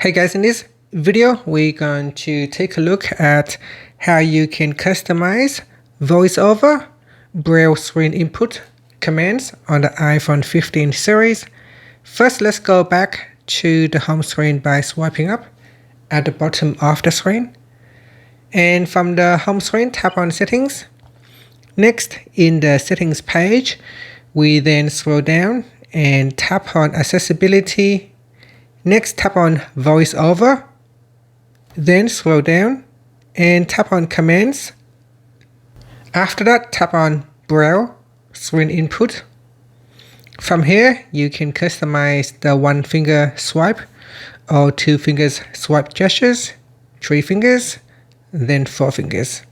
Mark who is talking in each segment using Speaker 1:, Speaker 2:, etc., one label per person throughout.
Speaker 1: Hey guys, in this video we're going to take a look at how you can customize VoiceOver Braille Screen Input commands on the iPhone 15 series. First, let's go back to the home screen by swiping up at the bottom of the screen. And from the home screen, tap on Settings. Next, in the Settings page, we then scroll down and tap on Accessibility. Next, tap on VoiceOver, then scroll down and tap on Commands. After that, tap on Braille Screen Input. From here, you can customize the 1-finger swipe or 2 fingers swipe gestures, 3 fingers, then 4 fingers.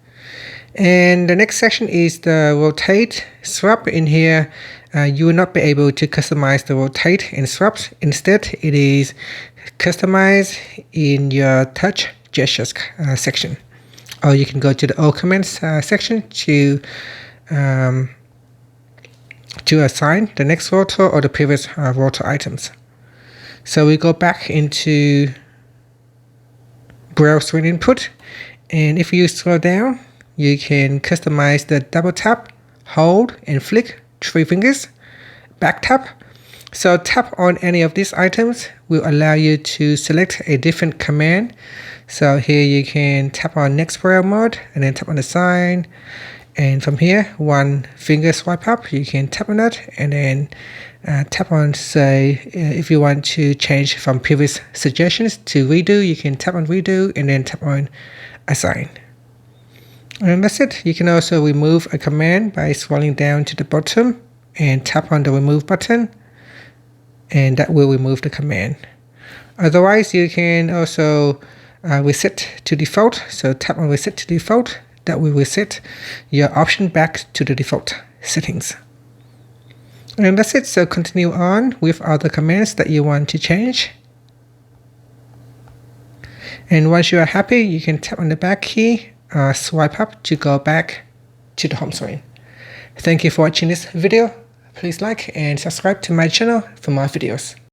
Speaker 1: And the next section is the rotate swap. In here, you will not be able to customize the rotate and swaps. Instead, it is customized in your touch gestures section. Or you can go to the all commands section to assign the next rotor or the previous rotor items. So we go back into Braille Screen Input, and if you scroll down, you can customize the double tap, hold, and flick 3 fingers, back tap. So tap on any of these items will allow you to select a different command. So here you can tap on next Braille mode and then tap on the sign. And from here, 1 finger swipe up, you can tap on that and then tap on, say, if you want to change from previous suggestions to redo, you can tap on redo and then tap on assign. And that's it. You can also remove a command by scrolling down to the bottom and tap on the remove button, and that will remove the command. Otherwise, you can also reset to default. So tap on reset to default. That will reset your option back to the default settings. And that's it. So continue on with other commands that you want to change. And once you are happy, you can tap on the back key, swipe up to go back to the home screen. Thank you for watching this video. Please like and subscribe to my channel for more videos.